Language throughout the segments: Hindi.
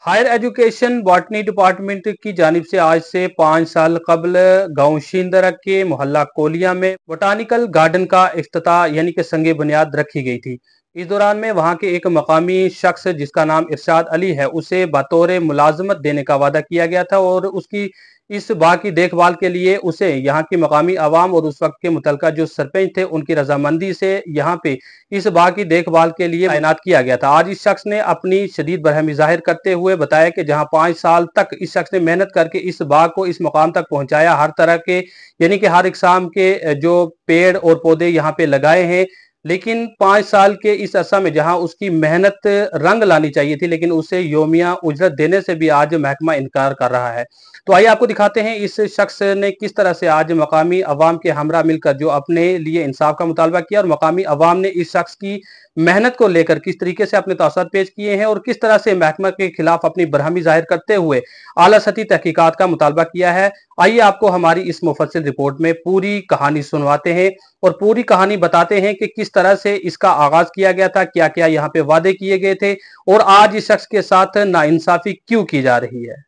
हायर एजुकेशन बॉटनी डिपार्टमेंट की जानिब से आज से 5 साल कबल गांव शींदरा के मोहल्ला कोलिया में बोटानिकल गार्डन का इफ्तिताह यानी कि संगे बुनियाद रखी गई थी। इस दौरान में वहां के एक मकामी शख्स जिसका नाम इरशाद अली है उसे बतौर मुलाजमत देने का वादा किया गया था और उसकी इस बाग की देखभाल के लिए उसे यहाँ की मकामी आवाम और उस वक्त के मुतलका जो सरपंच थे उनकी रजामंदी से यहाँ पे इस बाग की देखभाल के लिए तैनात किया गया था। आज इस शख्स ने अपनी शदीद बरहमी जाहिर करते हुए बताया कि जहां 5 साल तक इस शख्स ने मेहनत करके इस बाग को इस मुकाम तक पहुंचाया, हर तरह के यानी कि हर इकसाम के जो पेड़ और पौधे यहाँ पे लगाए हैं, लेकिन 5 साल के इस अरसा में जहां उसकी मेहनत रंग लानी चाहिए थी लेकिन उसे योमिया उजरत देने से भी आज महकमा इनकार कर रहा है। तो आइए आपको दिखाते हैं इस शख्स ने किस तरह से आज मकामी अवाम के हमरा मिलकर जो अपने लिए इंसाफ का मुतालबा किया और मकामी अवाम ने इस शख्स की मेहनत को लेकर किस तरीके से अपने तासुरात पेश किए हैं और किस तरह से महकमा के खिलाफ अपनी बरहमी जाहिर करते हुए आला सतही तहकीकात का मुतालबा किया है। आइए आपको हमारी इस मुफस्सिल रिपोर्ट में पूरी कहानी सुनवाते हैं और पूरी कहानी बताते हैं कि किस तरह से इसका आगाज किया गया था, क्या क्या यहाँ पे वादे किए गए थे और आज इस शख्स के साथ नाइंसाफी क्यों की जा रही है।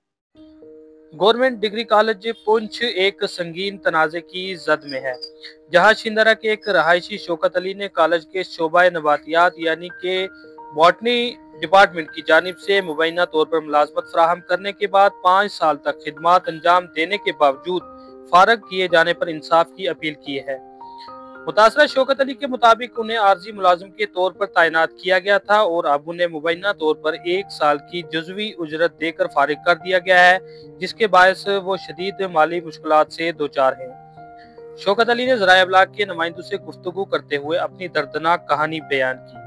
गवर्नमेंट डिग्री कॉलेज पुंछ एक संगीन तनाज़े की जद में है, जहां शिंदरा के एक रहायशी शौकत अली ने कॉलेज के शोबा नबातियात यानी के बॉटनी डिपार्टमेंट की जानिब से मुबैना तौर पर मुलाजमत फराहम करने के बाद 5 साल तक खिदमात अंजाम देने के बावजूद फारग किए जाने पर इंसाफ की अपील की है। मुतासरा शौकत अली के मुताबिक उन्हें आर्जी मुलाजिम के तौर पर तैनात किया गया था और अब उन्हें मुबैना तौर पर 1 साल की जुज़वी उजरत देकर फारिग कर दिया गया है, जिसके बायस वो शदीद माली मुश्किलात से दो चार हैं। शौकत अली ने ज़राए अबलाग के नुमाइंदों से गुफ्तगू करते हुए अपनी दर्दनाक कहानी बयान की।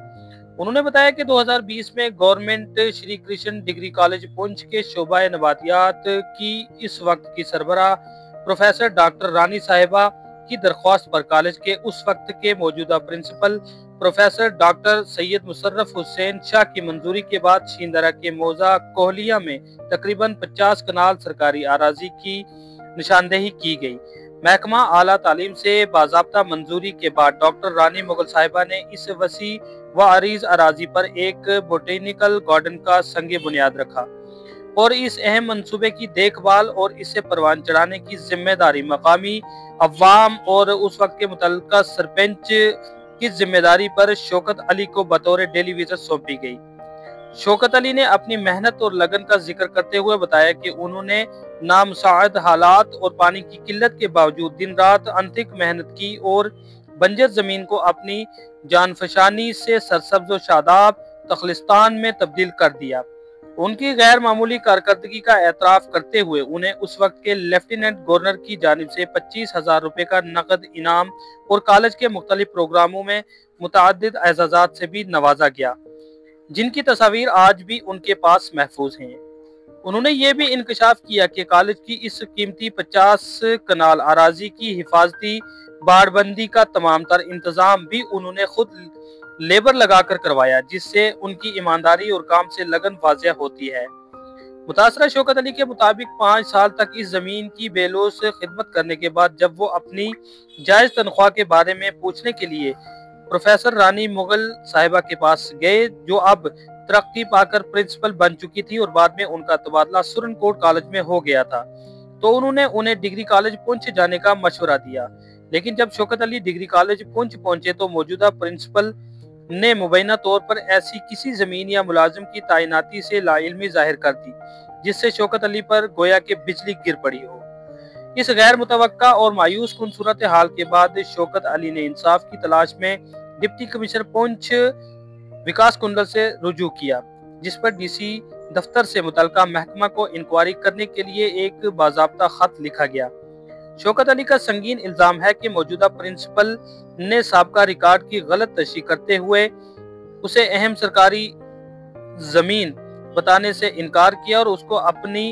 उन्होंने बताया कि 2020 में government Shri Krishna degree college Poonch के शोबा नबातियात की इस वक्त की सरबराह प्रोफेसर डॉक्टर रानी साहिबा की दरख्वास्त पर कॉलेज के उस वक्त के मौजूदा principal professor doctor Syed Musharraf Hussain Shah की मंजूरी के बाद शिंदरा के मौजा कोहलिया में तकरीबन 50 कनाल सरकारी आराजी की निशानदेही की गई। महकमा आला तालीम से बाज़ाब्ता मंजूरी के बाद डॉक्टर रानी मुगल साहिबा ने इस वसी व अरीज अराजी पर एक बोटेनिकल गार्डन का संगे बुनियाद रखा और इस अहम मंसूबे की देखभाल और इसे परवान चढ़ाने की जिम्मेदारी मकामी अवाम और उस वक्त के मुतल्लिका सरपंच की जिम्मेदारी पर शौकत अली को बतौर डेली विजिट सौंपी गई। शौकत अली ने अपनी मेहनत और लगन का जिक्र करते हुए बताया कि उन्होंने नामुसाइद हालात और पानी की किल्लत के बावजूद दिन रात अनथिक मेहनत की और बंजर जमीन को अपनी जानफशानी से सरसब्ज व शादाब तखलिस्तान में तब्दील कर दिया। उनकी गैर मामूली कारकर्दगी का एतराफ करते हुए उन्हें उस वक्त के लेफ्टिनेंट गवर्नर की जानिब से 25,000 रुपए का नकद इनाम और कॉलेज के मुख्तलिफ प्रोग्रामों में मुतअद्दिद एजाज़ात से भी नवाजा गया, जिनकी तस्वीर आज भी उनके पास महफूज हैं। उन्होंने ये भी इंकशाफ किया कि कॉलेज की इस कीमती 50 कनाल आराजी की हिफाजती बाड़बंदी का तमाम तर इंतजाम भी उन्होंने खुद लेबर लगाकर करवाया, जिससे उनकी ईमानदारी और काम से लगन वाज़ेह होती है। मुतासरा शौकत अली के मुताबिक 5 साल तक इस जमीन की बेलोस खिदमत करने के बाद जब वो अपनी जायज तनख्वाह के बारे में पूछने के लिए प्रोफेसर रानी मुगल साहिबा के पास गए, जो अब तरक्की पाकर प्रिंसिपल बन चुकी थी और बाद में उनका तबादला सुरनकोट कॉलेज में हो गया था, तो उन्होंने उन्हें डिग्री कॉलेज पुंछ जाने का मशवरा दिया। लेकिन जब शौकत अली डिग्री कॉलेज पुंछ पहुंचे तो मौजूदा प्रिंसिपल ने मुबैना तौर पर ऐसी किसी जमीन या मुलाजिम की तैनाती से लाइल्मी जाहिर कर दी, जिससे शौकत अली पर गोया के बिजली गिर पड़ी हो। इस गैर मुतवक्का और मायूस कुन सूरत हाल के बाद शौकत अली ने इंसाफ की तलाश में डिप्टी कमिश्नर पुंछ विकास कुंडल से रुजू किया, जिस पर डीसी दफ्तर से मुतलका महकमा को इंक्वायरी करने के लिए एक बाज़ाब्ता खत लिखा गया। शौकत अली का संगीन इल्जाम है कि मौजूदा प्रिंसिपल ने साबका रिकॉर्ड की गलत तशरीह करते हुए उसे अहम सरकारी जमीन बताने से इनकार किया और उसको अपनी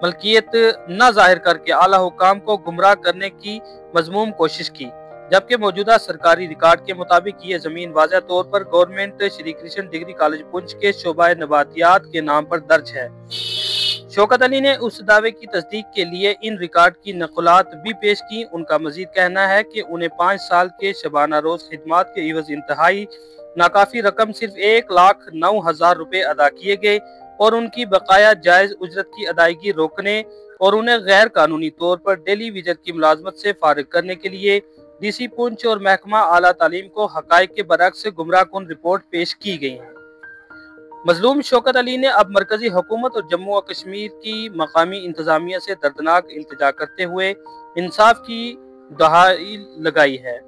मलकियत न जाहिर करके आला हुकाम को गुमराह करने की मजमूम कोशिश की, जबकि मौजूदा सरकारी रिकॉर्ड के मुताबिक ये जमीन वाज़ह तौर पर government Shri Krishna degree college Poonch के शोबा नबातियात के नाम पर दर्ज है। शौकत अली ने उस दावे की तस्दीक के लिए इन रिकॉर्ड की नकुलात भी पेश की। उनका मजीद कहना है कि उन्हें 5 साल के शबाना रोज खिदमात के इवज इंतहाई नाकाफी रकम सिर्फ 1,09,000 रुपए अदा किए गए और उनकी बकाया जायज उजरत की अदायगी रोकने और उन्हें गैर कानूनी तौर पर टेलीविजन की मुलाजमत से फारिग करने के लिए डीसी पुंछ और महकमा आला तालीम को हकायक के बरक्स गुमराह कुन रिपोर्ट पेश की गई है। मजलूम शौकत अली ने अब मरकजी हुकूमत और जम्मू और कश्मीर की मकामी इंतजामिया से दर्दनाक इल्तिजा करते हुए इंसाफ की दहाई लगाई है।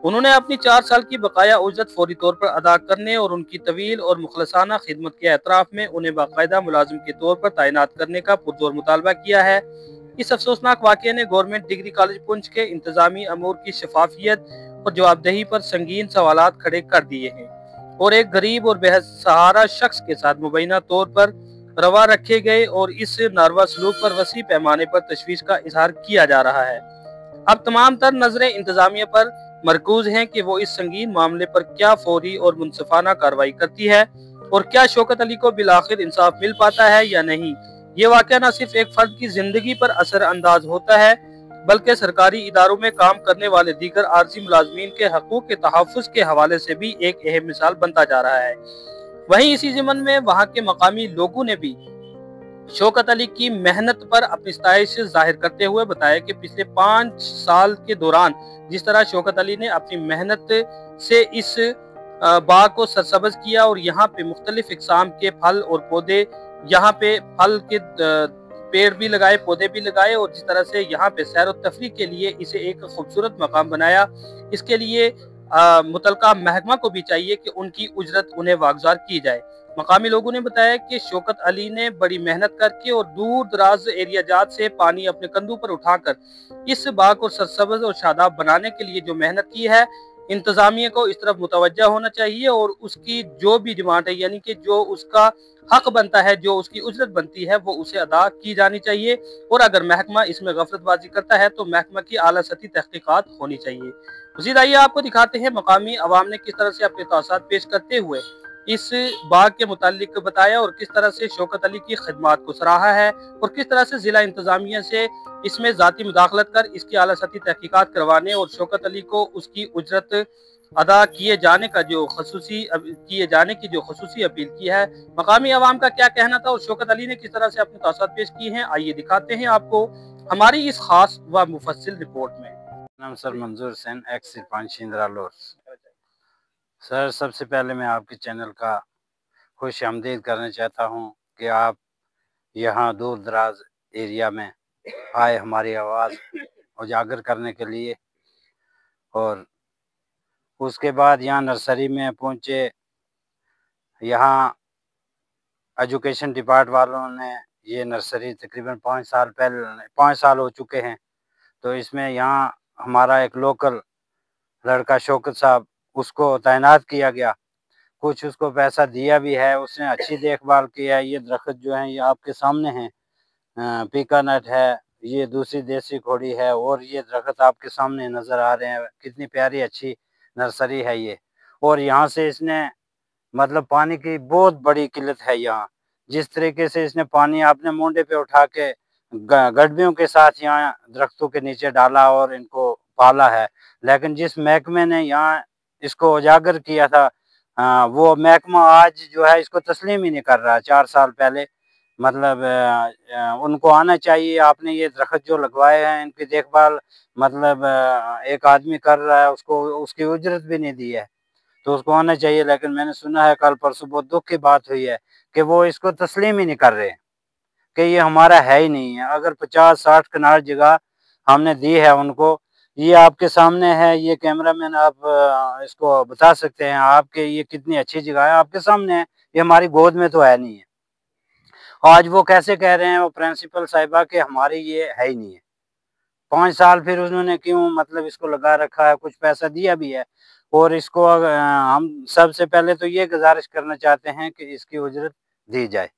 उन्होंने अपनी 4 साल की बकाया उजरत फौरी तौर पर अदा करने और उनकी तवील और मुखलसाना खिदमत के एतराफ में उन्हें बाकायदा मुलाजिम के तौर पर तैनात करने का पुरजोर मुतालबा किया है। इस अफसोसनाक वाक़ये ने गवर्नमेंट डिग्री कॉलेज पुंछ के इंतजामी अमूर की शफाफियत और जवाबदेही पर संगीन सवालात खड़े कर दिए हैं और एक गरीब और बेसहारा शख्स के साथ मुबैना तौर पर रवा रखे गए और इस नारवा सलूक पर वसी पैमाने पर तशवीश का इजहार किया जा रहा है। अब तमाम तर नजरें इंतजामिया पर मरकूज हैं कि वो इस संगीन मामले पर क्या फौरी और मुनसिफाना कार्रवाई करती है और क्या शौकत अली को बिलाखिर इंसाफ मिल पाता है या नहीं। ये वाक़या न सिर्फ एक फर्द की जिंदगी पर असर अंदाज होता है बल्कि सरकारी इदारों में काम करने वाले दीगर आर्जी मुलाजमीन के हकूक के तहफ़्फ़ुज़ के हवाले से भी एक अहम मिसाल बनता जा रहा है। वहीं इसी ज़िमन में वहाँ के मकामी लोगों ने भी शौकत अली की मेहनत पर अपनी सताइश जाहिर करते हुए बताया कि पिछले 5 साल के दौरान जिस तरह शौकत अली ने अपनी मेहनत से इस बाग को सरसब्ज किया और यहाँ पे मुख्तलिफ इकसाम के फल और पौधे, यहाँ पे फल के पेड़ भी लगाए, पौधे भी लगाए और जिस तरह से यहाँ पे सैर और तफरीह के लिए इसे एक खूबसूरत मकाम बनाया, इसके लिए मुतलका महकमा को भी चाहिए कि उनकी उजरत उन्हें वागजार की जाए। मकामी लोगों ने बताया कि शौकत अली ने बड़ी मेहनत करके और दूर दराज एरिया जात से पानी अपने कंधों पर उठाकर इस बाग को सरसब्ज और शादाब बनाने के लिए जो मेहनत की है, इंतजामिया को इस तरफ मुतवज्जा होना चाहिए और उसकी जो भी डिमांड है यानी कि जो उसका हक बनता है, जो उसकी उजरत बनती है, वो उसे अदा की जानी चाहिए और अगर महकमा इसमें गफलतबाजी करता है तो महकमा की आला सतही तहकीकात होनी चाहिए। मज़ीद आइए आपको दिखाते हैं मकामी अवाम ने किस तरह से अपने तासात पेश करते हुए इस बाग के मुतालिक बताया और किस तरह से शौकत अली की खिदमात को सराहा है और किस तरह से जिला इंतजामिया से इसमें जाती मुदाखलत कर इसकी आला सतही तहकीकात करवाने और शौकत अली को उसकी उजरत अदा किए जाने की जो खसूसी अपील की है। मकामी अवाम का क्या कहना था और शौकत अली ने किस तरह से अपने तासात पेश किए हैं, आइए दिखाते हैं आपको हमारी इस खास व मुफस्सिल रिपोर्ट में। नाम सर मंजूर हुसैन एक्स सरपंच शिंदरा लोर। सर सबसे पहले मैं आपके चैनल का खुश आमदीद करना चाहता हूं कि आप यहां दूर दराज एरिया में आए हमारी आवाज़ उजागर करने के लिए और उसके बाद यहां नर्सरी में पहुंचे। यहां एजुकेशन डिपार्ट वालों ने ये नर्सरी तकरीबन 5 साल हो चुके हैं, तो इसमें यहाँ हमारा एक लोकल लड़का शौकत साहब उसको तैनात किया गया। कुछ उसको पैसा दिया भी है, उसने अच्छी देखभाल की है। ये दरख्त जो हैं ये आपके सामने हैं, पीका नट है, ये दूसरी देसी घोड़ी है और ये दरख्त आपके सामने नज़र आ रहे हैं। कितनी प्यारी अच्छी नर्सरी है ये। और यहाँ से इसने मतलब पानी की बहुत बड़ी किल्लत है यहाँ। जिस तरीके से इसने पानी आपने मोंडे पे उठा के गड्ढियों के साथ यहाँ दरख्तों के नीचे डाला और इनको पाला है, लेकिन जिस महकमे ने यहाँ इसको उजागर किया था वो महकमा आज जो है इसको तस्लीम ही नहीं कर रहा। 4 साल पहले मतलब उनको आना चाहिए। आपने ये दरख्त जो लगवाए हैं इनकी देखभाल मतलब एक आदमी कर रहा है, उसको उसकी उजरत भी नहीं दी है, तो उसको आना चाहिए। लेकिन मैंने सुना है कल परसों बहुत दुख की बात हुई है कि वो इसको तस्लीम ही नहीं कर रहे कि ये हमारा है ही नहीं है। अगर 50-60 कनाल जगह हमने दी है उनको, ये आपके सामने है, ये कैमरामैन आप इसको बता सकते हैं आपके ये कितनी अच्छी जगह है, आपके सामने है, ये हमारी गोद में तो है नहीं है। आज वो कैसे कह रहे हैं वो प्रिंसिपल साहिबा के हमारी ये है ही नहीं है। 5 साल फिर उन्होंने क्यों मतलब इसको लगा रखा है, कुछ पैसा दिया भी है। और इसको हम सबसे पहले तो ये गुजारिश करना चाहते हैं कि इसकी उजरत दी जाए।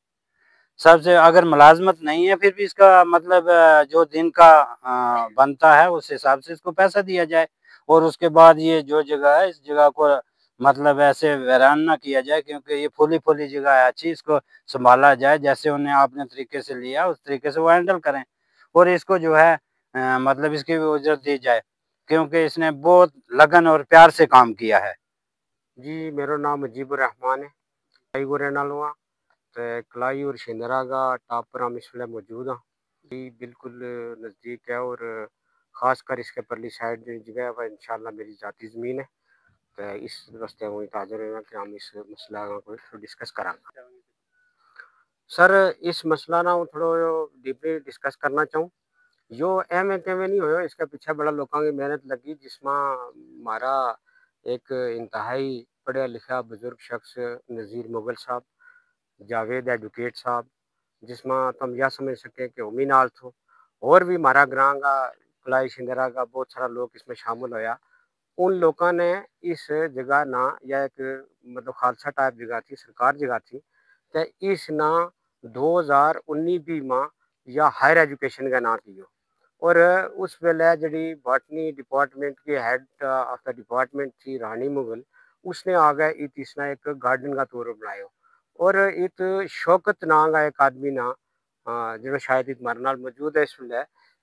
सबसे अगर मुलाजमत नहीं है फिर भी इसका मतलब जो दिन का बनता है उस हिसाब से इसको पैसा दिया जाए और उसके बाद ये जो जगह है इस जगह को मतलब ऐसे वीरान ना किया जाए, क्योंकि ये फूली जगह है अच्छी, इसको संभाला जाए जैसे उन्हें आपने तरीके से लिया उस तरीके से वो हैंडल करें और इसको जो है मतलब इसकी भी उजरत दी जाए, क्योंकि इसने बहुत लगन और प्यार से काम किया है। जी मेरा नाम मुजीबुर रहमान है, आई को रहने वाला। ते कलाई और शिंदरा का टॉप पर हम इस वेले मौजूद हाँ। ये बिल्कुल नज़दीक है और ख़ासकर इसके परली साइड जो जगह है वह इंशाल्लाह मेरी ज़ाती ज़मीन है। तो इस वास्ते हूँ हाज़िर हुआ कि हम इस मसला को डिस्कस करांगे। सर इस मसला ना थोड़ो डीपली डिस्कस करना चाहूँ। यो एम में नहीं होयो, इसके पीछे बड़ा लोगों की मेहनत लगी जिसमें हमारा एक इंतहाई पढ़ा लिखा बुजुर्ग शख्स नज़ीर मुगल साहब, जावेद एडवोकेट साहब, जिसमें तुम यह समझ सके कि उमी नाल थो और भी हमारा ग्रां का कलाई शिंदरा का बहुत सारा लोग इसमें शामिल होया। उन लोगों ने इस जगह ना या एक मतलब खालसा टाइप जगह थी, सरकार जगह थी, तो इस ना 2019 में या हायर एजुकेशन का ना कियो और उस वेले जड़ी बॉटनी डिपार्टमेंट की हेड ऑफ द डिपार्टमेंट थी रानी मुगल, उसने आगे इत इसना एक गार्डन का तौर बनायो और इत शौकत ना का एक आदमी ना जो शायद इत हमारे नाल मौजूद है इस वेले,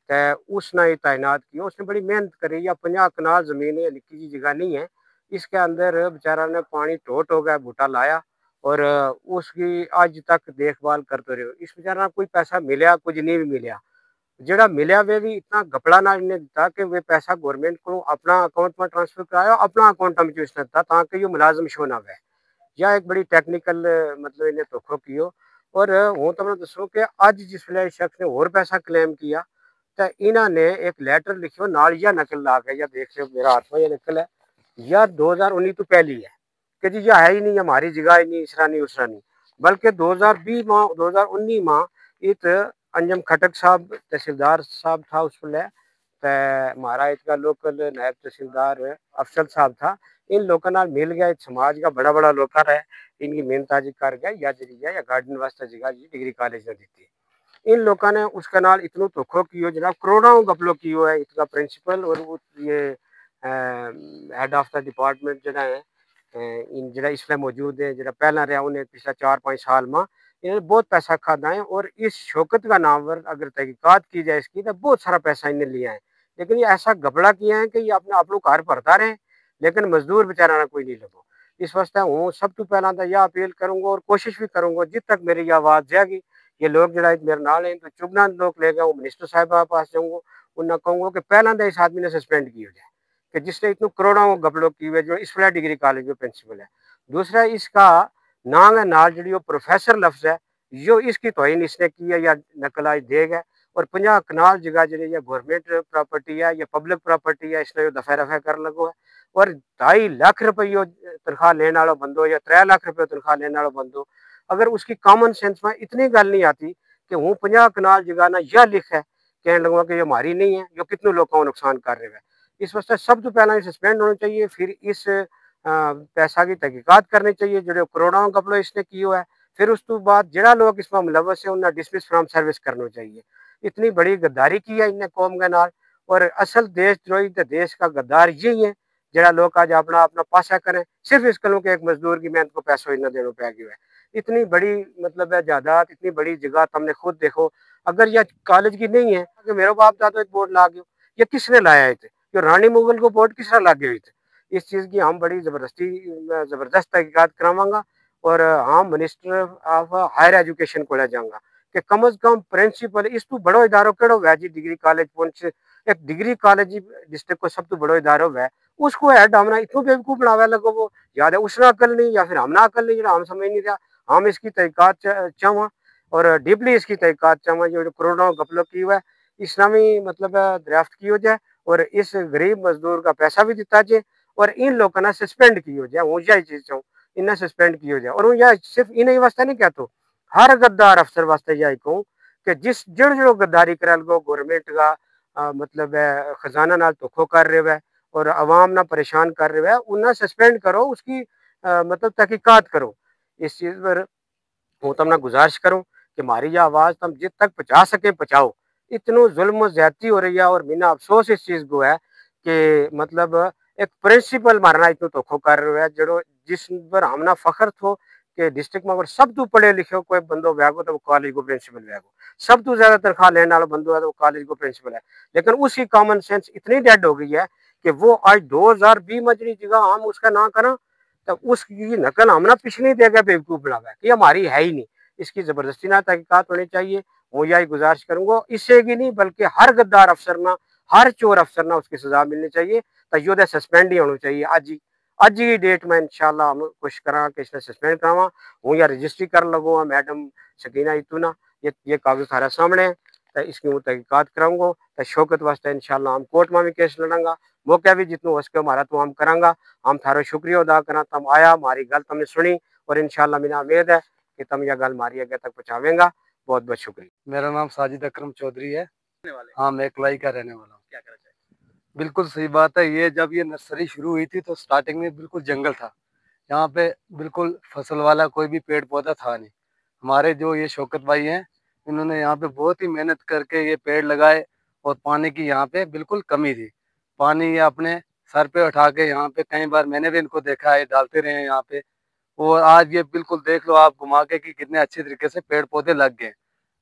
तो उसने ये तैनात किया। उसने बड़ी मेहनत करी। या 50 कनाल जमीन है, निक्की जी जगह नहीं है। इसके अंदर बेचारा ने पानी टोट हो गया, बूटा लाया और उसकी आज तक देखभाल करते रहे। इस बेचारा कोई पैसा मिलया कुछ नहीं भी मिलया, जेड़ा मिलया वे भी इतना घपला ना इन्हें दिता कि वे पैसा गवर्नमेंट को अपना अकाउंट में ट्रांसफर कराया, अपना अकाउंट में इसने दिता ताकि ये मुलाजम शो ना वे। यह एक बड़ी टेक्निकल मतलब इन्हें धोखो कियो। और हूँ तुमने दसो कि अज जिस वे शख्स ने और पैसा क्लेम किया तो इन्होंने एक लेटर लिखियो नाल या नकल ला के, या देख लो मेरा हाथ में यह नकल है, यह 2019 तो पहली है कि जी यह है ही नहीं, हमारी जगह ही नहीं, इसरा नहीं उसरा नहीं, बल्कि 2020 में 2019 में इत अंजम खटक साहब तहसीलदार साहब था उस वेले, हमारा इसका लोकल नायब तहसीलदार अफसल साहब था। इन लोगों नाल मिल गया, समाज का बड़ा बड़ा लोग है, इनकी मेहनताजी कर गया या जरिया या गार्डन वास्ते जगह जी डिग्री कॉलेज ने दी। इन लोगों ने उसका नाल इतनो धोखो कियो जनाब, करोड़ों गपलो कियो है। इसका प्रिंसिपल और वो ये हेड ऑफ द डिपार्टमेंट जरा है इन जरा इसमें मौजूद है, जरा पहला रहा उन्हें पिछला 4-5 साल में इन्हें बहुत पैसा खादा है। और इस शौकत का नाम पर अगर तहकीकात की जाए इसकी तो बहुत सारा पैसा इन्हें लिया है, लेकिन ये ऐसा घपला किया है कि ये अपने आप घर भरता रहे लेकिन मजदूर बेचारा ना कोई नहीं लगो। इस वास्ते हूँ सब तो पहला तो यह अपील करूंगा और कोशिश भी करूंगा जित तक मेरी आवाज़ जाएगी, ये लोग जरा मेरे नाल हैं तो चुभना लोग ले गए, वो मिनिस्टर साहब के पास जाऊंगा, उन्हें कहूंगा कि पहला तो इस आदमी ने सस्पेंड किया जाए कि जिसने इतने करोड़ों गपलों की हुए जो इस वाला डिग्री कॉलेज में प्रिंसिपल है। दूसरा इसका नाम है नाल जी प्रोफेसर लफ्ज है जो इसकी तोहिन इसने की है या नकल आज देगा। और 50 कनाल जगह जी गवर्नमेंट प्रॉपर्टी है या पब्लिक प्रॉपर्टी है, इसने दफा रफा कर लगो है। और 2.5 लाख रुपये तनख्वाह लेने वाला बंदो या 3 लाख रुपये तनख्वाह लेने वाला बंदो, अगर उसकी कॉमन सेंस में इतनी गल नहीं आती कि हूँ 50 कनाल जगह ना यह लिख है कहने लगूंगा कि ये हमारी नहीं है, जो कितने लोगों को नुकसान कर रहे हैं। इस वास्ते सब तो पहला सस्पेंड होना चाहिए, फिर इस पैसा की तहकीकात करनी चाहिए जो करोड़ों कपड़ों इसने कियो है। फिर उस तो बाद जड़ा लोग इसमें मुलवस है उन्हें डिसमिस फ्रॉम सर्विस करना चाहिए। इतनी बड़ी गद्दारी की है इन्हें कौम के नाल, और असल देशद्रोही तो देश का गद्दार यही है जरा लोग आज अपना अपना पासा करें सिर्फ इस कलों के एक मजदूर की मेहनत को पैसों इतना देना पै गया है। इतनी बड़ी मतलब है जायदाद, इतनी बड़ी जगह तुमने खुद देखो, अगर यह कॉलेज की नहीं है कि मेरे बाप दादा एक बोर्ड ला गयो, ये किसने लाया थे, जो रानी मुगल को बोर्ड किसने ला गए थे। इस चीज़ की हम बड़ी ज़बरदस्त तहकीकात करावांगा और हम मिनिस्टर ऑफ हायर एजुकेशन को ले जाऊंगा कि कम अज कम प्रिंसिपल इस तो बड़ो इदारो केड़ो है जी डिग्री कॉलेज पुंछ, एक डिग्री कॉलेज डिस्ट्रिक्ट को सब तो बड़ो इदारो है, उसको हेड हमने इतनो बेवकूफ बनावे लगो वो, या तो उसने अकल नहीं या फिर हमने अकल नहीं, हम समझ नहीं रहा। हम इसकी तहकीकात चाहवा और डीपली इसकी तहकीकात चाहवा जो करोड़ों गपलों की हुआ है इस्लामी मतलब दरियाफ्त की हो जाए और इस गरीब मजदूर का पैसा भी दिता जाए और इन लोगों ने सस्पेंड की हो जाए। वो यही चीज चाहूँ इन्हें सस्पेंड की हो जाए। और यह सिर्फ इन्हें वास्ते नहीं कहता, हर गद्दार अफसर वास्ते यही कहूँ कि जिस जड़ जो गद्दारी कर लो गवर्नमेंट का मतलब खजाना नाल धोखो कर रहे है और अवाम ना परेशान कर रहे है, उन्हें सस्पेंड करो, उसकी मतलब तहकीकात करो। इस चीज़ पर वो तुमने गुजारिश करूँ कि हमारी यह आवाज़ तुम जित तक पहुँचा सके पहुँचाओ। इतनो जुल्म ज्यादती हो रही है और बिना अफसोस इस चीज़ को है कि मतलब एक प्रिंसिपल मारना इतना धोखो कर रहे है जो जिस पर हमना फखर थो कि डिस्ट्रिक्ट में अगर सब तो पढ़े लिखे कोई बंदो वैगो तो वो कॉलेज को प्रिंसिपल वैगो, सब तो ज्यादा तनख्वाह लेने वाला बंदो है तो वो कॉलेज को प्रिंसिपल है। लेकिन उसकी कॉमन सेंस इतनी डेड हो गई है कि वो आज 2020 में जी जगह हम उसका ना करें तो उसकी नकल हमने पिछली जगह बेवकूफ बनावा कि हमारी है ही नहीं। इसकी ज़बरदस्ती ना तहकीकात होनी चाहिए। वो यही गुजारिश करूँगा, इससे ही नहीं बल्कि हर गद्दार अफसर ना, हर चोर अफसर ना उसकी सजा मिलनी चाहिए, तो योदे सस्पेंड ही होनी चाहिए। अज ही डेट में इंशाल्लाह हम कोशिश करा कि इसने सस्पेंड करावा। हूँ या रजिस्ट्री कर लगो मैडम सकीना इतुना, ये कागज थारे सामने है, तो इसकी हूँ तहकीकात कराऊंगा। तो शौकत वास्ते इंशाल्लाह हम कोर्ट में भी केस लड़ांगा, मौका भी जितनों हो सके हमारा तो हम करांगा। हम थारो शुक्रिया अदा करा, तुम आया, हमारी गल तुमने सुनी, और इंशाल्लाह मेरा उम्मीद है कि तुम यह गल हमारी आगे तक पहुँचावेंगा। बहुत बहुत शुक्रिया। मेरा नाम साजिद अकरम चौधरी है। हाँ, मैं कलाई का रहने वाला हूँ। क्या कहना चाहिए? बिल्कुल सही बात है। ये जब ये नर्सरी शुरू हुई थी तो स्टार्टिंग में बिल्कुल जंगल था, यहाँ पे बिल्कुल फसल वाला कोई भी पेड़ पौधा था नहीं। हमारे जो ये शौकत भाई हैं, इन्होंने यहाँ पे बहुत ही मेहनत करके ये पेड़ लगाए, और पानी की यहाँ पे बिल्कुल कमी थी। पानी ये अपने सर पे उठा के यहाँ पे कई बार मैंने भी इनको देखा है, डालते रहे हैं यहाँ पे। और आज ये बिल्कुल देख लो आप घुमा के कि कितने अच्छे तरीके से पेड़ पौधे लग गए।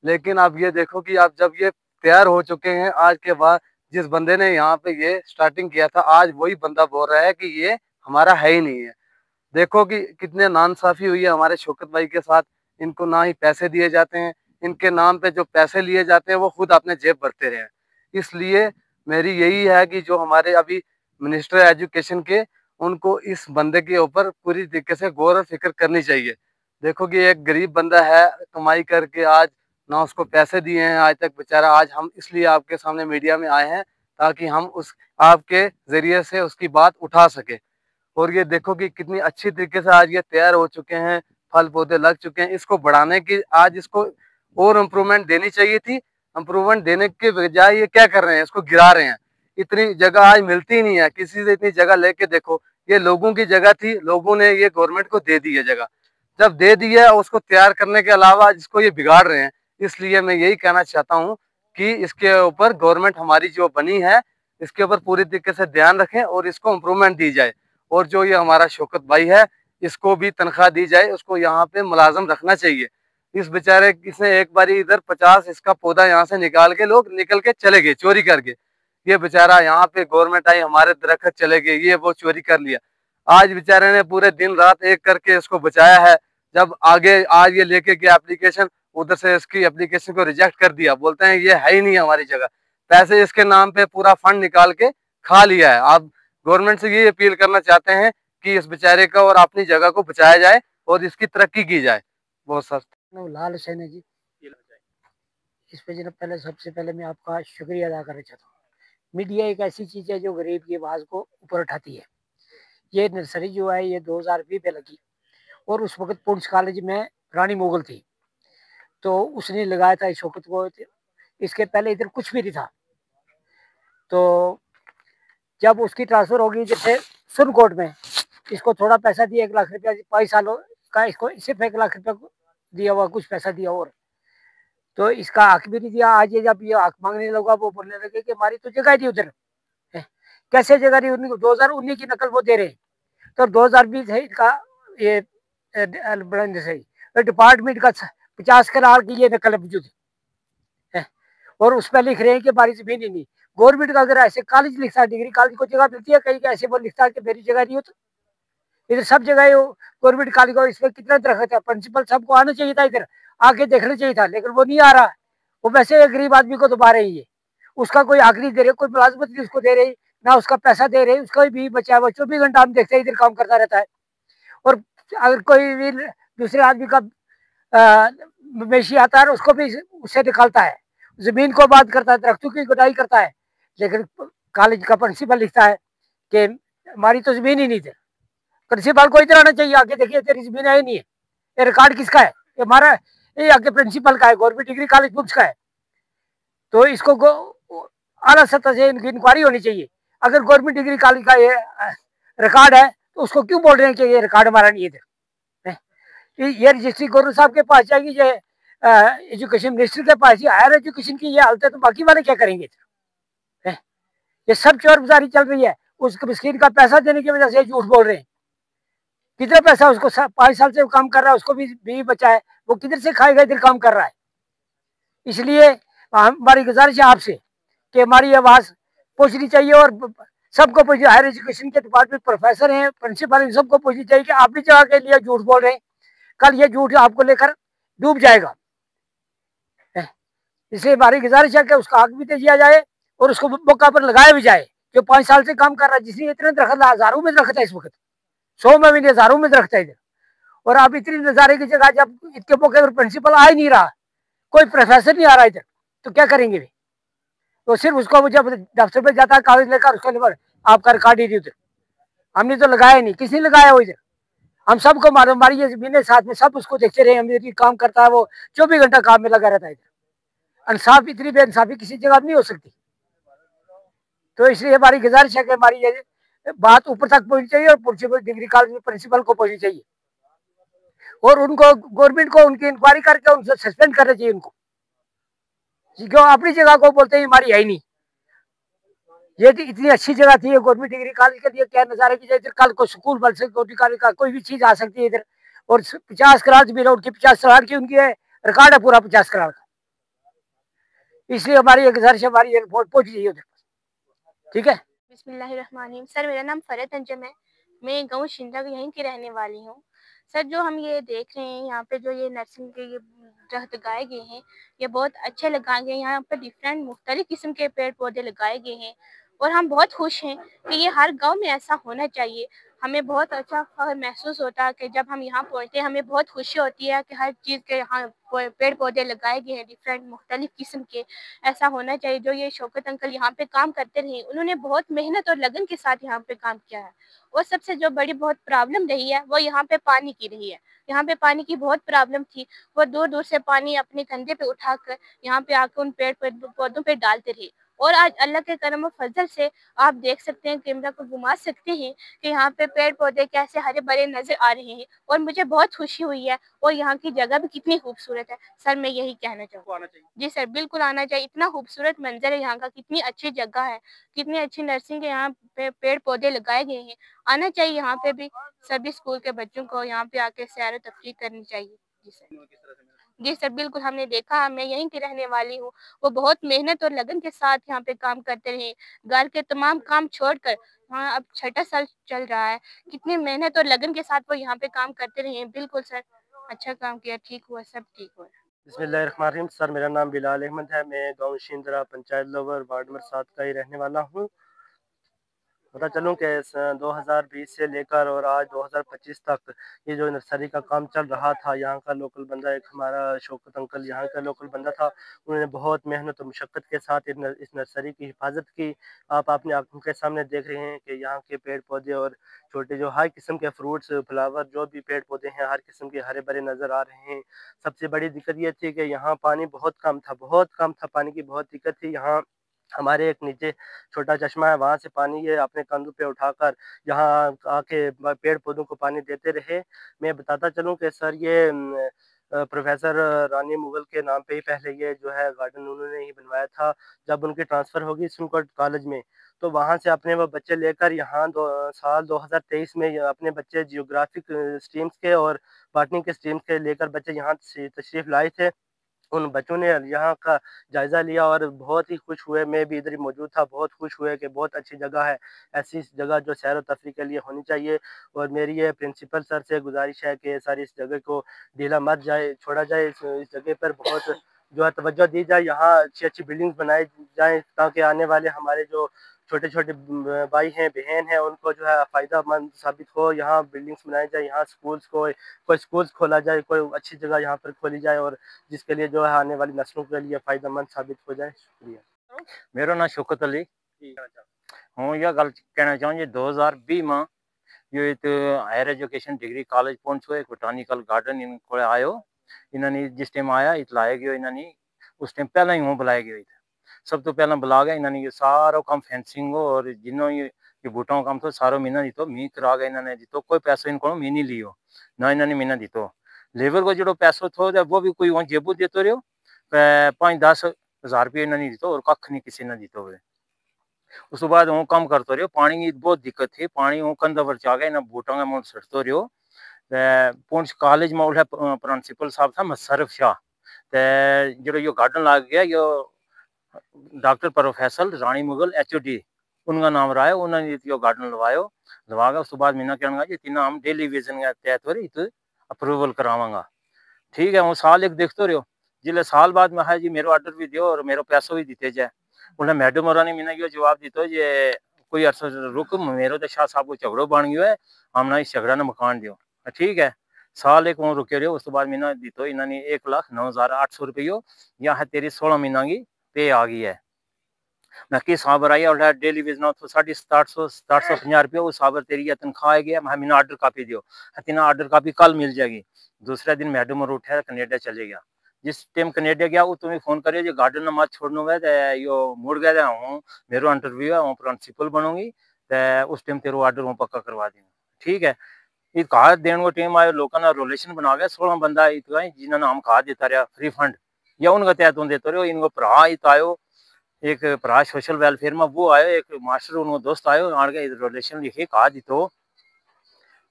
लेकिन आप ये देखो कि आप जब ये तैयार हो चुके हैं, आज के बाद जिस बंदे ने यहाँ पे ये स्टार्टिंग किया था, आज वही बंदा बोल रहा है कि ये हमारा है ही नहीं है। देखो कि कितने नाइंसाफी हुई है हमारे शौकत भाई के साथ। इनको ना ही पैसे दिए जाते हैं, इनके नाम पे जो पैसे लिए जाते हैं वो खुद अपने जेब भरते रहे हैं। इसलिए मेरी यही है कि जो हमारे अभी मिनिस्टर एजुकेशन के, उनको इस बंदे के ऊपर पूरी तरीके से गौर और फिक्र करनी चाहिए। देखो कि एक गरीब बंदा है, कमाई करके आज ना उसको पैसे दिए हैं आज तक बेचारा। आज हम इसलिए आपके सामने मीडिया में आए हैं ताकि हम उस आपके जरिए से उसकी बात उठा सके। और ये देखो कि कितनी अच्छी तरीके से आज ये तैयार हो चुके हैं, फल पौधे लग चुके हैं। इसको बढ़ाने की आज इसको और इम्प्रूवमेंट देनी चाहिए थी। इम्प्रूवमेंट देने के बजाय ये क्या कर रहे हैं, इसको गिरा रहे हैं। इतनी जगह आज मिलती नहीं है, किसी से इतनी जगह लेके देखो। ये लोगों की जगह थी, लोगों ने ये गवर्नमेंट को दे दी है जगह। जब दे दी है, उसको तैयार करने के अलावा इसको ये बिगाड़ रहे हैं। इसलिए मैं यही कहना चाहता हूँ कि इसके ऊपर गवर्नमेंट हमारी जो बनी है, इसके ऊपर पूरी तरीके से ध्यान रखें और इसको इम्प्रूवमेंट दी जाए। और जो ये हमारा शौकत भाई है, इसको भी तनख्वाह दी जाए, उसको यहाँ पे मुलाजम रखना चाहिए। इस बेचारे इसने एक बारी इधर 50 इसका पौधा यहाँ से निकाल के लोग निकल के चले गए चोरी करके। ये बेचारा यहाँ पे गवर्नमेंट आई, हमारे दरख्त चले गए, ये वो चोरी कर लिया। आज बेचारे ने पूरे दिन रात एक करके इसको बचाया है। जब आगे आज ये लेके गया एप्लीकेशन, उधर से इसकी एप्लीकेशन को रिजेक्ट कर दिया, बोलते हैं ये है ही नहीं हमारी जगह। पैसे इसके नाम पे पूरा फंड निकाल के खा लिया है। आप गवर्नमेंट से ये अपील करना चाहते हैं कि इस बेचारे का और अपनी जगह को बचाया जाए और इसकी तरक्की की जाए। बहुत सर लाल हुसैन है जी। इस पे जनाब पहले सबसे पहले मैं आपका शुक्रिया अदा करना चाहता हूँ। मीडिया एक ऐसी चीज़ है जो गरीब की आवाज़ को ऊपर उठाती है। ये नर्सरी जो है ये 2020 पे लगी, और उस वक्त पुंछ कॉलेज में रानी मुगल थी, तो उसने लगाया था इस शौकत को। इसके पहले इधर कुछ भी नहीं था। तो जब उसकी ट्रांसफ़र होगी जैसे सुरकोट में, इसको थोड़ा पैसा दिया, 1 लाख रुपया 5 सालों का, इसको सिर्फ 1 लाख रुपया दिया हुआ, कुछ पैसा दिया, और तो इसका हक भी नहीं दिया। आज ये जब ये हक मांगने लगा, वो बोलने लगे कि हमारी तो जगह नहीं उधर। कैसे जगह नहीं? 2019 की नकल वो दे रहे, तो 2020 है इनका ये सही डिपार्टमेंट का 50 कनाल की ये नकल मौजूद है, और उस पर लिख रहे हैं कि हमारी जमीन ही नहीं। गवर्नमेंट का अगर ऐसे कॉलेज लिखता है, डिग्री कॉलेज को जगह मिलती है कहीं, ऐसे वो लिखता है कि मेरी जगह नहीं हो, तो इधर सब जगह गवर्नमेंट कॉलेज को, इसमें कितना दरख्त है। प्रिंसिपल सबको आना चाहिए था, इधर आके देखना चाहिए था, लेकिन वो नहीं आ रहा। वो वैसे एक गरीब आदमी को दबा रही है, उसका कोई हक नहीं दे रहे, कोई मुलाजमत नहीं उसको दे रही, ना उसका पैसा दे रहे, उसका भी बचा हुआ 24 घंटा हम देखते हैं इधर काम करता रहता है। और अगर कोई भी दूसरे आदमी का मवेशी आता है, उसको भी उससे निकालता है, जमीन को बात करता है, दरख्तों की गुडाई करता है। लेकिन कॉलेज का प्रिंसिपल लिखता है कि हमारी तो जमीन ही नहीं थी। प्रिंसिपल को इधर आना चाहिए, आके देखिए तेरी जमीन है ही नहीं है, ये रिकॉर्ड किसका है? ये हमारा, ये आके प्रिंसिपल का है, गवर्नमेंट डिग्री कॉलेज पुंछ का है। तो इसको आला सतह से इनकी इंक्वायरी होनी चाहिए। अगर गवर्नमेंट डिग्री कॉलेज का ये रिकॉर्ड है, तो उसको क्यों बोल रहे हैं कि ये रिकॉर्ड हमारा नहीं है? ये रजिस्ट्री गवर्नर साहब के पास जाएगी, ये एजुकेशन मिनिस्टर के पास, ये हायर एजुकेशन की ये हालत है, तो बाकी वाले क्या करेंगे? ये सब चोर बाजारी चल रही है। उस मिस्कीन का पैसा देने की वजह से झूठ बोल रहे हैं। कितना पैसा उसको 5 साल से काम कर रहा है, उसको भी बचा है, वो किधर से खाएगा? इधर काम कर रहा है। इसलिए हमारी गुजारिश है आपसे कि हमारी आवाज़ पहुंचनी चाहिए, और सबको पहुंची। हायर एजुकेशन के डिपार्टमेंट प्रोफेसर हैं, प्रिंसिपल हैं, सबको पहुंचनी चाहिए कि आप भी जगह के लिए झूठ बोल रहे हैं। कल ये झूठ आपको लेकर डूब जाएगा। इसलिए हमारी गुजारिश है कि उसका हक भी दिया जाए और उसको मौका पर लगाया भी जाए। जो 5 साल से काम कर रहा है, जिसने इतने दरख्त हजारों में दरख्त है इस वक्त, 100 में भी नहीं, हजारों में दरख्त है इधर। और आप इतनी नजारे की जगह जब इतने मौके पर प्रिंसिपल आ ही नहीं रहा, कोई प्रोफेसर नहीं आ रहा इधर, तो क्या करेंगे वे? तो सिर्फ उसको जब दफ्तर पे जाता है कागज लेकर, उसके लिए आपका रिकॉर्ड ही नहीं उधर। हमने तो लगाया नहीं, किसी ने लगाया वो इधर। हम सबको मारो, हमारी ये जमीन साथ में सब उसको देखते रहे, हम काम करता है वो 24 घंटा काम में लगा रहता है इधर। इंसाफ, इतनी बेइंसाफी किसी जगह नहीं हो सकती। तो इसलिए हमारी गुजारिश है कि हमारी ये बात ऊपर तक पहुंचनी चाहिए और प्रिंसिपल डिग्री कॉलेज में प्रिंसिपल को पहुंचनी चाहिए और उनको गवर्नमेंट को उनकी इंक्वायरी करके उनसे सस्पेंड करना चाहिए उनको। क्यों अपनी जगह को बोलते हैं हमारी है ही नहीं। ये इतनी अच्छी जगह थी गवर्नमेंट डिग्री कॉलेज के लिए, क्या नजारे की इधर कल को स्कूल बन सकते, गवर्नमेंट कॉलेज का कोई भी चीज आ सकती है इधर। और 50 करोड़ भी रोड की 50 करोड़ की उनकी है, रिकॉर्ड है पूरा 50 करोड़ का। इसलिए हमारी एक गुजारिश, हमारी रिपोर्ट पहुंच चाहिए उधर। ठीक है। बिस्मिल्लाहिर्रहमानिर्रहीम। सर, मेरा नाम फरहत अंजम है। मैं गाँव शिंदरा यहीं की रहने वाली हूँ। सर, जो हम ये देख रहे हैं यहाँ पे, जो ये नर्सिंग के ये दरख्त लगाए गए हैं, ये बहुत अच्छे लगाए गए हैं। यहाँ पर डिफरेंट मुख्तलिफ किस्म के पेड़ पौधे लगाए गए हैं और हम बहुत खुश हैं कि ये हर गांव में ऐसा होना चाहिए। हमें बहुत अच्छा फ़ख्र महसूस होता है कि जब हम यहाँ पहुँचते हैं, हमें बहुत खुशी होती है कि हर चीज़ के यहाँ पेड़ पौधे लगाए गए हैं डिफरेंट मुख्तलिफ किस्म के। ऐसा होना चाहिए। जो ये शौकत अंकल यहाँ पे काम करते रहे, उन्होंने बहुत मेहनत और लगन के साथ यहाँ पे काम किया है। और सबसे जो बड़ी बहुत प्रॉब्लम रही है वो यहाँ पे पानी की रही है। यहाँ पे पानी की बहुत प्रॉब्लम थी। वो दूर दूर से पानी अपने कंधे पे उठाकर यहाँ पे आकर उन पेड़ पौधों पे डालते रहे। और आज अल्लाह के करम और फजल से आप देख सकते हैं, कैमरा को घुमा सकते हैं कि यहाँ पे पेड़ पौधे कैसे हरे भरे नजर आ रहे हैं और मुझे बहुत खुशी हुई है। और यहाँ की जगह भी कितनी खूबसूरत है। सर, मैं यही कहना चाहूँगा। जी सर, बिल्कुल आना चाहिए। इतना खूबसूरत मंजर है यहाँ का, कितनी अच्छी जगह है, कितनी अच्छी नर्सिंग के यहाँ पे पेड़ पौधे लगाए गए हैं। आना चाहिए यहाँ पे भी। सभी स्कूल के बच्चों को यहाँ पे आके सैर तफरीह करनी चाहिए। जी सर। जी सर, बिल्कुल हमने देखा, मैं यहीं की रहने वाली हूँ। वो बहुत मेहनत और लगन के साथ यहाँ पे काम करते रहे। घर के तमाम काम छोड़कर, हाँ अब 6ठा साल चल रहा है, कितनी मेहनत और लगन के साथ वो यहाँ पे काम करते रहे। बिल्कुल सर, अच्छा काम किया, ठीक हुआ, सब ठीक हुआ। बिस्मिल्लाहिर्रहमानिर्रहीम। सर, मेरा नाम बिलाल अहमद है। मैं गाँव शिंदरा पंचायत लोवर वार्ड नंबर 7 का ही रहने वाला हूँ। पता चलूँ कि 2020 से लेकर और आज 2025 तक ये जो नर्सरी का काम चल रहा था, यहाँ का लोकल बंदा, एक हमारा शौकत अंकल यहाँ का लोकल बंदा था, उन्होंने बहुत मेहनत और मुशक्क़त के साथ इस नर्सरी की हिफाजत की। आप अपने आंखों के सामने देख रहे हैं कि यहाँ के पेड़ पौधे और छोटे जो हर किस्म के फ्रूट्स, फ्लावर, जो भी पेड़ पौधे हैं, हर किस्म के हरे भरे नज़र आ रहे हैं। सबसे बड़ी दिक्कत ये थी कि यहाँ पानी बहुत कम था, पानी की बहुत दिक्कत थी। यहाँ हमारे एक नीचे छोटा चश्मा है, वहाँ से पानी ये अपने कंधों पे उठाकर यहाँ आके पेड़ पौधों को पानी देते रहे। मैं बताता चलूँ कि सर, ये प्रोफेसर रानी मुगल के नाम पे ही पहले ये जो है गार्डन उन्होंने ही बनवाया था। जब उनकी ट्रांसफ़र होगी सुनकोट कॉलेज में, तो वहाँ से अपने वो बच्चे लेकर यहाँ साल 2023 में अपने बच्चे जियोग्राफिक स्ट्रीम्स के और बॉटनी के स्ट्रीम्स के लेकर बच्चे यहाँ से तशरीफ़ लाए थे। उन बच्चों ने यहाँ का जायज़ा लिया और बहुत ही खुश हुए। मैं भी इधर ही मौजूद था, बहुत खुश हुए कि बहुत अच्छी जगह है। ऐसी जगह जो सैर व तफरीह के लिए होनी चाहिए। और मेरी ये प्रिंसिपल सर से गुजारिश है कि सर, इस जगह को ढीला मत जाए, छोड़ा जाए। इस जगह पर बहुत जो है तवज्जो दी जाए, यहाँ अच्छी-अच्छी बिल्डिंग्स बनाई जाएँ ताकि आने वाले हमारे जो छोटे-छोटे भाई हैं, बहन हैं, उनको जो है फ़ायदेमंद साबित हो। यहाँ बिल्डिंग्स बनाई जाए, यहाँ स्कूल्स को कोई स्कूल्स खोला जाए, कोई अच्छी जगह यहाँ पर खोली जाए और जिसके लिए जो है आने वाली नस्लों के लिए फ़ायदेमंद साबित हो जाए। शुक्रिया। मेरा नाम शौकत अली हूँ। यह गल कहना चाहूँ जी 2020 में यो एक हायर एजुकेशन डिग्री कॉलेज पहुंचो, एक बोटानिकल गार्डन इनको आयो। इन्होंने जिस टाइम आया इतलाया गया, इन्होंने उस टाइम पहला ही हूँ बुलाया गया था। सब तो पहला बुला गया इन्होंने, ये सारा काम फेंसिंग और जिन्हों ये बूटा काम तो सारो मीना दी तो मी करा गया इन्होंने दी तो कोई पैसो इनको मी नहीं लियो ना इन्होंने मीना दी तो लेबर को जो पैसो थो वो भी कोई वहाँ जेबू देते रहो 5-10 हज़ार रुपये इन्होंने दी तो और कख नहीं किसी ने दी तो। उस बाद वो काम करते रहो। पानी की बहुत दिक्कत थी, पानी वो कंधा पर आ गया, बूटा का मुंह सटते रहो। पुंछ कॉलेज में उठे प्रिंसिपल साहब था मशरफ शाह, जो यो गार्डन लाग गया, यो डॉक्टर प्रोफेसर रानी मुगल HOD उनका नाम रहा है, उन्होंने यो गार्डन लवायो। लवा गया उसके बाद मैंने कहना जी तीना हम डेली विजन के तहत अप्रूवल करावांगा। ठीक है वो साल एक देखते रहो जिले साल बाद मैं जी मेरो ऑर्डर भी दियो और मेरो पैसो भी दीते जाए उन्हें मैडम और मैंने यो जवाब दितो जे कोई अरसा रुक मेरो तो शाह साहब को झगड़ो बन गयो है हमने इस झगड़ा ने मकान दियो ठीक है साल एक वो रुके रहो उस बाद महीना दितो इन्होंने 1,09,800 रुपये या है तेरी 16 महीना की पे आ गई है मैं किस साबर आई और डेली वेजना तो 750 रुपये वो साबर तेरी तनख्वाह आ गया मैं महीना ऑर्डर कापी दियो तीन ऑर्डर कापी कल मिल जाएगी दूसरे दिन मैडम और उठा कनेडा चले गया जिस टाइम कनेडा गया वो तुम्हें फोन करे जो गार्डन में मत छोड़नो है यो मुड़ गया हूँ मेरो इंटरव्यू है हूँ प्रिंसिपल बनूंगी तो उस टाइम तेरे ऑर्डर हूँ पक्का करवा देंगे ठीक है ये कहा देने को टाइम आयो लोगों ने रिलेशन बना गया 16 बंदा जिन्होंने हम कहा देता रहा फ्री फंड या उनका तहत देते रहे इनको भरा इत आयो एक भरा सोशल वेलफेयर में वो आयो एक मास्टर उनको दोस्त आयो आड़ के रिलेशन लिखे कहा दितो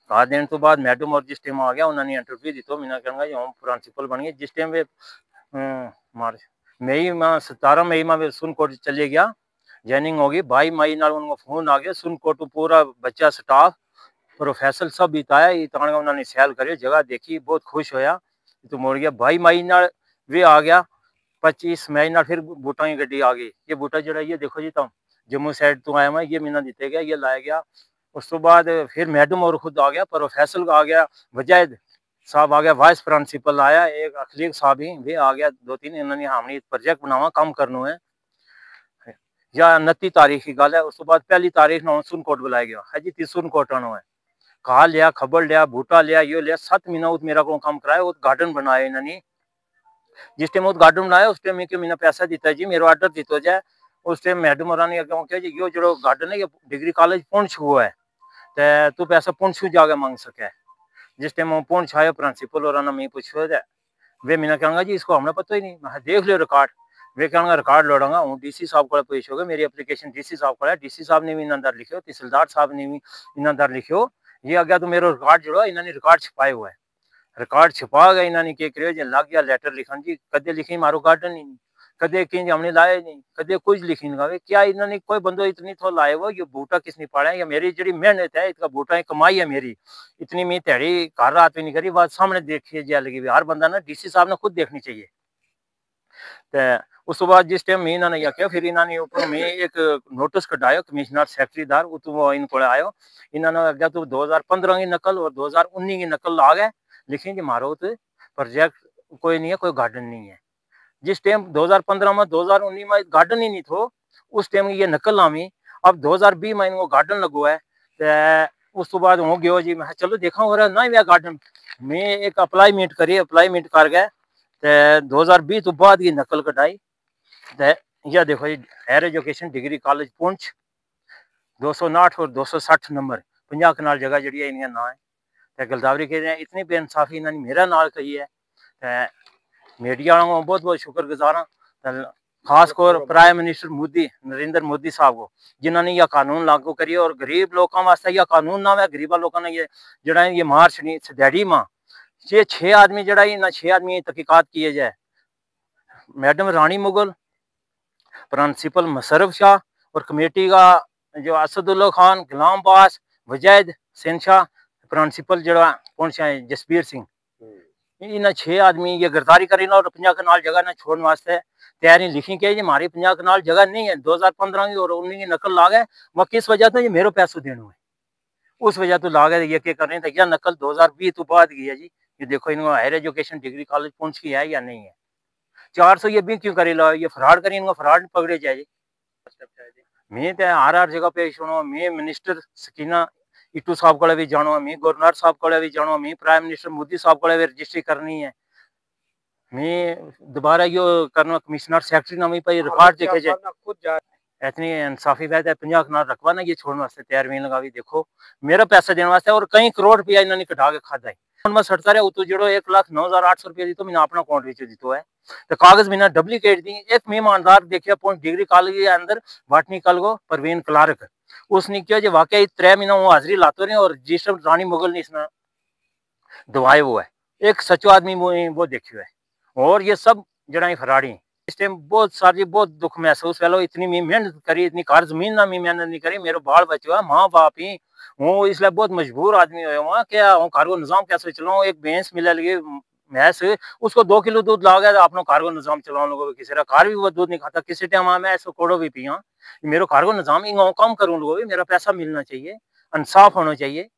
कहा देने तो बाद मैडम और जिस टाइम आ गया उन्होंने इंटरव्यू दितो मैंने कहूँगा ये हम प्रिंसिपल बन गए जिस टाइम वे मई में 17 मई में सुनकोट चले गया ज्वाइनिंग होगी 22 मई नाल उनको फोन आ गया सुनकोट पूरा बच्चा स्टाफ प्रोफेसर सब बिताया इतना उन्होंने सैल करे जगह देखी बहुत खुश होया तो मुड़ गया 22 मई नाल वे आ गया 25 मई नाल फिर बूटा की गड्डी आ गई ये बूटा जरा ये देखो जी तुम जम्मू साइड तो आया मैं ये महीना दिते गया ये लाया गया उस तो बाद फिर मैडम और खुद आ गया प्रोफेसर आ गया वजायद साहब आ गया वाइस प्रिंसिपल आया एक अखलीक साहब ही वे आ गया 2-3 इन्होंने हमने प्रोजेक्ट बनावा काम करना है या 29 तारीख की गल है उस तो बाद पहली तारीख ना सुनकोट बुलाया गया है जी सुनकोट आना है कहा लिया खबर लिया बूटा लिया यो लिया 7 महीना मेरा को काम कराया वो गार्डन बनाया इन्होंने जिस टाइम वो गार्डन बनाया उस टाइम मैंने पैसा दिता जी मेरा ऑर्डर दितो जाए उस टाइम मैडम और यो जो गार्डन है ये डिग्री कॉलेज पुंछ हुआ है तू पैसा पुंछ जाके मांग सके जिस टाइम वो पुंछ आयो प्रिंसिपल और मैं पूछो वे मैंने कहूँगा जी इसको हमने पता ही नहीं मैं देख लियो रिकॉर्ड वे कहूँगा रिकॉर्ड लौटाऊंगा हूँ डीसी साहब को पूछोगे मेरी एप्लीकेशन डीसी साहब को डीसी साहब ने भी ईमानदार लिखो तहसीलदार साहब ने भी ईमानदार लिखो ये आ गया तो मेरा रिकॉर्ड जो इन्होंने रिकॉर्ड छपाए हुआ है रिकॉर्ड छपा गया इन्होंने क्या करो जो लग गया लेटर लिखन जी कदे लिखी मारो गार्डन ही नहीं कदे कहीं हमने लाए नहीं कदे कुछ लिखी नहीं क्या इन्होंने कोई बंदो इतनी थो लाए वो ये बूटा किसने पाड़ा है या मेरी जी मेहनत है इसका बूटा कमाई है मेरी इतनी मैं तैयारी घर रात भी नहीं करी बात सामने देखिए जा लगी हर बंदा ना डीसी साहब ने खुद देखनी चाहिए उस बाद जिस टाइम मैं इन्होंने क्या फिर इन्होंने ऊपर में एक नोटिस कटायो कमिश्नर सेक्रेटरीदार वो इनको आयो इन्होंने अगर तो 2015 की नकल और 2019 की नकल आ गए लिखें जी मारो तो प्रोजेक्ट कोई नहीं है कोई गार्डन नहीं है जिस टाइम 2015 में 2019 में गार्डन ही नहीं थो उस टाइम ये नकल आमी अब 2020 में इनको गार्डन लगो है तो उस तो बाद हो गयो जी मैं चलो देखा हो रहा ना वह गार्डन मैं एक अप्लाईमेंट करी अप्लाईमेंट कर गए तो 2020 तो बाद की नकल कटाई यह देखो जी higher education degree college Poonch 259 और 260 नंबर 50 कनाल जगह जी है इनका ना है गलदावरी कह रहे हैं इतनी बेइंसाफी इन्होंने मेरा नाल कही है मीडिया वालों को बहुत बहुत शुक्रगुजार हाँ खासकर प्राइम मिनिस्टर मोदी नरेंद्र मोदी साहब को जिन्होंने यह कानून लागू करी और गरीब लोगों वास्ते यह कानून ना है गरीबा लोगों ने ये जड़ा ये मार्च नहीं दिहाड़ी मां ये 6 आदमी जड़ा ना 6 आदमी तहकीकात किए जाए मैडम रानी मुगल प्रिंसिपल मुशर्रफ शाह और कमेटी का जो असदुल्ला खान गुलाम बास वजैद सेन शाह प्रिंसिपल जड़ा पुंछ जसबीर सिंह इन 6 आदमी ये गिरफ्तारी करी ना और 50 कनाल जगह ना छोड़ने वास्ते तैयारी लिखी कि हमारी 50 कनाल जगह नहीं है 2015 की और 19 की नकल ला गए वह किस वजह से ये मेरे पैसों देने हुए उस वजह तो ला गए ये क्या कर रहे थे यह नकल 2020 तो बाद की है जी ये देखो इनको higher education degree college Poonch की है या नहीं है 400 ये भी क्यों करे ला ये फ्रॉड करी इनको फ्रॉड पकड़े जाए मैं तो हर जगह पे सुनो मैं मिनिस्टर सकीना इटू साहब को भी जानो मैं गवर्नर साहब को भी जानो मैं प्राइम मिनिस्टर मोदी साहब को भी रजिस्ट्री करनी है मैं दोबारा यो करना कमिश्नर सेक्रेटरी ना भाई रिकॉर्ड देखे जाए इतनी इंसाफी बात है 50 कनाल रखवा ना ये छोड़ने वास्ते तैयार भी लगा देखो मेरा पैसा देने वास्ते और कई करोड़ रुपया इन्होंने कटा के खाता है मैं सड़ता रहा तो जो 1,09,800 रुपया दी तो मैंने अपना अकाउंट विच दितो है तो कागज मैंने डुप्लीकेट दी एक मैं ईमानदार देखिए पुंछ डिग्री कॉलेज के अंदर वाटनी कल को परवीन क्लार्क उसने किया जो वाकई 3 महीना वो हाजिरी लाते रहे और रजिस्टर रानी मुगल ने इसने दवाए वो है एक सचो आदमी वो देखियो है और ये सब जड़ा फराड़ी इस टाइम बहुत सारी बहुत दुख महसूस वालो इतनी मैं मेहनत करी इतनी कार जमीन ना मैं मेहनत नहीं करी मेरे बाल बच्चे हुआ माँ बाप ही वो इसलिए बहुत मजबूर आदमी हुए वहाँ क्या घर को निजाम कैसे चलाऊँ एक भैंस मिले लगी मैस उसको 2 किलो दूध लाओगे तो अपनो कार्गो निजाम चलाओ लोगों किसी रा कार भी वो दूध नहीं खाता किसी टाइम मैं ऐसो कोड़ो भी पिया मेरो कार्गो निजाम इंगो कम करूं लोगों मेरा पैसा मिलना चाहिए इंसाफ होना चाहिए।